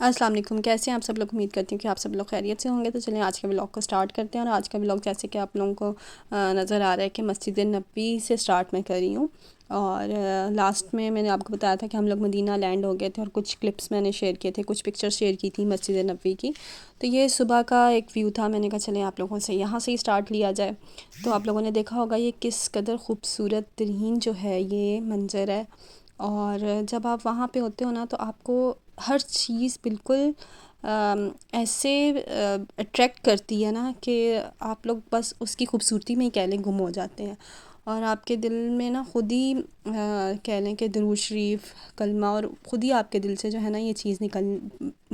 अस्सलाम वालेकुम। कैसे हैं आप सब लोग? उम्मीद करती हूँ कि आप सब लोग खैरियत से होंगे। तो चलिए आज के व्लॉग को स्टार्ट करते हैं। और आज का व्लॉग जैसे कि आप लोगों को नज़र आ रहा है कि मस्जिद नबी से स्टार्ट मैं कर रही हूँ। और लास्ट में मैंने आपको बताया था कि हम लोग मदीना लैंड हो गए थे और कुछ क्लिप्स मैंने शेयर किए थे, कुछ पिक्चर्स शेयर की थी मस्जिद नबी की। तो ये सुबह का एक व्यू था। मैंने कहा चलें आप लोगों से यहाँ से ही स्टार्ट लिया जाए। तो आप लोगों ने देखा होगा ये किस कदर ख़ूबसूरत तरीन जो है ये मंज़र है। और जब आप वहाँ पे होते हो ना तो आपको हर चीज़ बिल्कुल ऐसे अट्रैक्ट करती है ना कि आप लोग बस उसकी खूबसूरती में ही कह लें गुम हो जाते हैं। और आपके दिल में ना ख़ुद ही कह लें कि दुरूद शरीफ कलमा और ख़ुद ही आपके दिल से जो है ना ये चीज़ निकल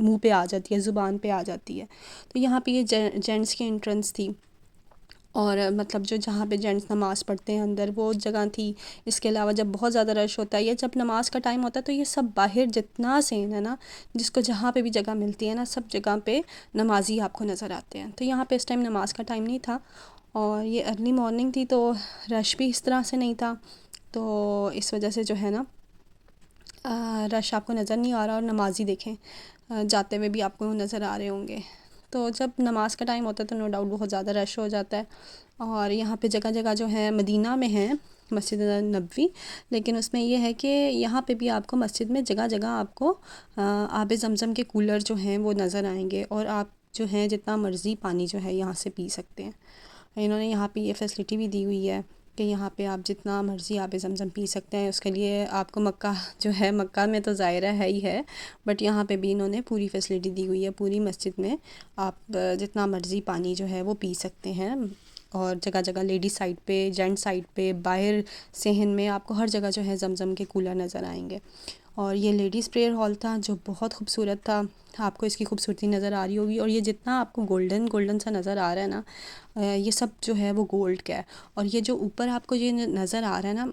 मुंह पे आ जाती है, ज़ुबान पे आ जाती है। तो यहाँ पे ये जेंट्स की एंट्रेंस थी। और मतलब जो जहाँ पे जेंट्स नमाज़ पढ़ते हैं अंदर वो जगह थी। इसके अलावा जब बहुत ज़्यादा रश होता है या जब नमाज़ का टाइम होता है तो ये सब बाहर जितना सीन है ना, जिसको जहाँ पे भी जगह मिलती है ना सब जगह पे नमाज़ी आपको नज़र आते हैं। तो यहाँ पे इस टाइम नमाज़ का टाइम नहीं था और ये अर्ली मॉर्निंग थी तो रश भी इस तरह से नहीं था। तो इस वजह से जो है ना रश आपको नज़र नहीं आ रहा। और नमाज़ी देखें जाते हुए भी आपको नज़र आ रहे होंगे। तो जब नमाज़ का टाइम होता है तो नो डाउट बहुत ज़्यादा रश हो जाता है। और यहाँ पे जगह जगह जो है मदीना में है मस्जिद नबवी, लेकिन उसमें ये है कि यहाँ पे भी आपको मस्जिद में जगह जगह आपको आब ज़मज़म के कूलर जो हैं वो नज़र आएंगे और आप जो है जितना मर्ज़ी पानी जो है यहाँ से पी सकते हैं। इन्होंने यहाँ पे ये फैसिलिटी भी दी हुई है कि यहाँ पे आप जितना मर्ज़ी आब ज़मज़म पी सकते हैं। उसके लिए आपको मक्का जो है, मक्का में तो ज़ाहिरा है ही है, बट यहाँ पे भी इन्होंने पूरी फैसिलिटी दी हुई है। पूरी मस्जिद में आप जितना मर्ज़ी पानी जो है वो पी सकते हैं। और जगह जगह लेडीज़ साइड पे, जेंट्स साइड पे, बाहर सहन में आपको हर जगह जो है ज़मज़म के कूलर नज़र आएंगे। और ये लेडीज़ प्रेयर हॉल था जो बहुत खूबसूरत था। आपको इसकी खूबसूरती नज़र आ रही होगी। और ये जितना आपको गोल्डन गोल्डन सा नज़र आ रहा है ना, ये सब जो है वो गोल्ड का है। और ये जो ऊपर आपको ये नज़र आ रहा है ना,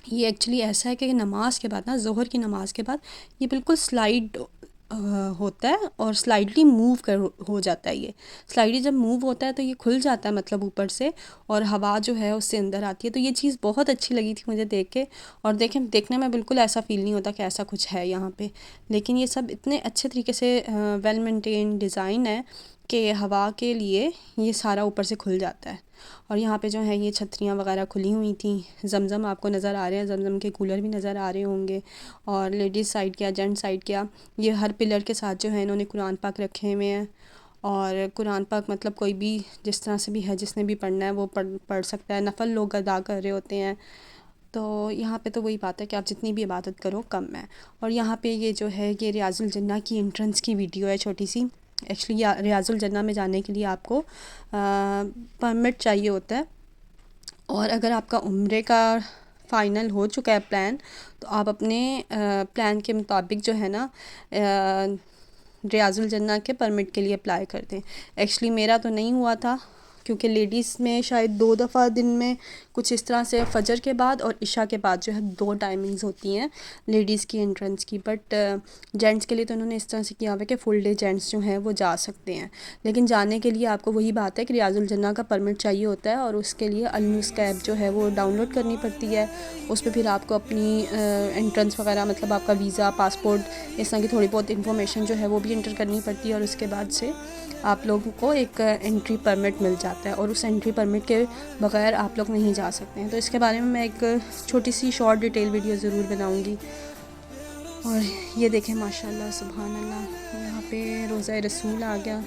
ये एक्चुअली ऐसा है कि नमाज़ के बाद ना, ज़ोहर की नमाज़ के बाद ये बिल्कुल स्लाइड होता है और स्लाइडली मूव कर हो जाता है। ये स्लाइडली जब मूव होता है तो ये खुल जाता है मतलब ऊपर से, और हवा जो है उससे अंदर आती है। तो ये चीज़ बहुत अच्छी लगी थी मुझे देख के। और देखने में बिल्कुल ऐसा फ़ील नहीं होता कि ऐसा कुछ है यहाँ पे, लेकिन ये सब इतने अच्छे तरीके से वेल मेंटेन डिज़ाइन है कि हवा के लिए ये सारा ऊपर से खुल जाता है। और यहाँ पे जो है ये छतरियाँ वगैरह खुली हुई थी। ज़मज़म आपको नज़र आ रहे हैं, ज़मज़म के कूलर भी नज़र आ रहे होंगे। और लेडीज़ साइड क्या, जेंट्स साइड क्या, ये हर पिलर के साथ जो है इन्होंने कुरान पाक रखे हुए हैं। और कुरान पाक मतलब कोई भी जिस तरह से भी है, जिसने भी पढ़ना है वो पढ़ सकता है। नफल लोग अदा कर रहे होते हैं। तो यहाँ पे तो वही बात है कि आप जितनी भी इबादत करो कम है। और यहाँ पे ये जो है ये रियाजुल जन्ना की एंट्रेंस की वीडियो है छोटी सी। एक्चुअली रियाजुल जन्ना में जाने के लिए आपको परमिट चाहिए होता है। और अगर आपका उम्रे का फ़ाइनल हो चुका है प्लान, तो आप अपने प्लान के मुताबिक जो है ना रियाजुल जन्ना के परमिट के लिए अप्लाई कर दें। एक्चुअली मेरा तो नहीं हुआ था क्योंकि लेडीज़ में शायद 2 दफ़ा दिन में कुछ इस तरह से फ़जर के बाद और इशा के बाद जो है 2 टाइमिंग्स होती हैं लेडीज़ की एंट्रेंस की। बट जेंट्स के लिए तो उन्होंने इस तरह से किया हुआ है कि फुल डे जेंट्स जो हैं वो जा सकते हैं। लेकिन जाने के लिए आपको वही बात है कि रियाजुल जन्ना का परमिट चाहिए होता है और उसके लिए अलमुस्क ऐप जो है वो डाउनलोड करनी पड़ती है। उस पर फिर आपको अपनी एंट्रेंस वगैरह मतलब आपका वीज़ा, पासपोर्ट, इस तरह की थोड़ी बहुत इन्फॉर्मेशन जो है वो भी इंटर करनी पड़ती है। और उसके बाद से आप लोगों को एक एंट्री परमिट मिल जाता है और उस एंट्री परमिट के बग़ैर आप लोग नहीं जा सकते हैं। तो इसके बारे में मैं एक छोटी सी शॉर्ट डिटेल वीडियो ज़रूर बनाऊंगी। और ये देखें माशाल्लाह सुभान अल्लाह, यहाँ पे रोज़ा रसूल आ गया।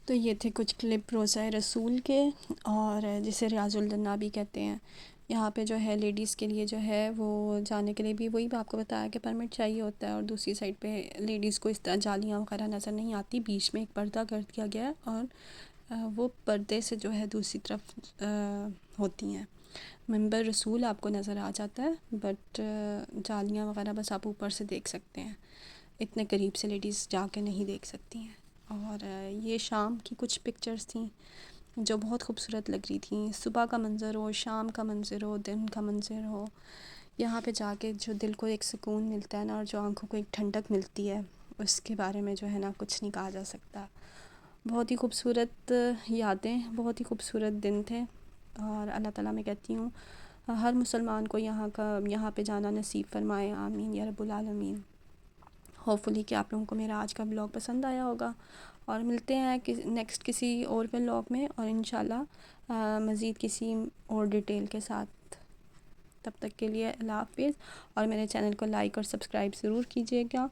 तो ये थे कुछ क्लिप रोज़ा रसूल के, और जिसे रियाजुल जन्ना भी कहते हैं। यहाँ पे जो है लेडीज़ के लिए जो है वो जाने के लिए भी वही आपको बताया कि परमिट चाहिए होता है। और दूसरी साइड पे लेडीज़ को इस तरह जालियाँ वगैरह नज़र नहीं आती, बीच में एक पर्दा कर दिया गया है और वो पर्दे से जो है दूसरी तरफ होती हैं। منبر رسول آپ کو نظر آ جاتا ہے، بٹ جالیاں وغیرہ بس آپ اوپر سے دیکھ سکتے ہیں، اتنے قریب سے لیڈیز جا کے نہیں دیکھ سکتی ہیں۔ اور یہ شام کی کچھ پکچرز تھیں جو بہت خوبصورت لگ رہی تھیں، صبح کا منظر ہو، شام کا منظر ہو، دن کا منظر ہو، یہاں پہ جا کے جو دل کو ایک سکون ملتا ہے نا، اور جو آنکھوں کو ایک ٹھنڈک ملتی ہے، اس کے بارے میں جو ہے نا کچھ نہیں کہا جا سکتا۔ بہت ہی خوبصورت یادیں، بہت ہی خوبصورت دن تھے، اور اللہ تعالیٰ میں کہتی ہوں ہر مسلمان کو یہاں پہ جانا نصیب فرمائے، آمین یا رب العالمین۔ ہوپفلی کہ آپ لوگوں کو میرا آج کا بلاگ پسند آیا ہوگا، اور ملتے ہیں نیکسٹ کسی اور بلاگ میں، اور انشاءاللہ مزید کسی اور ڈیٹیل کے ساتھ۔ تب تک کے لیے اللہ حافظ، اور میرے چینل کو لائک اور سبسکرائب ضرور کیجیے گا۔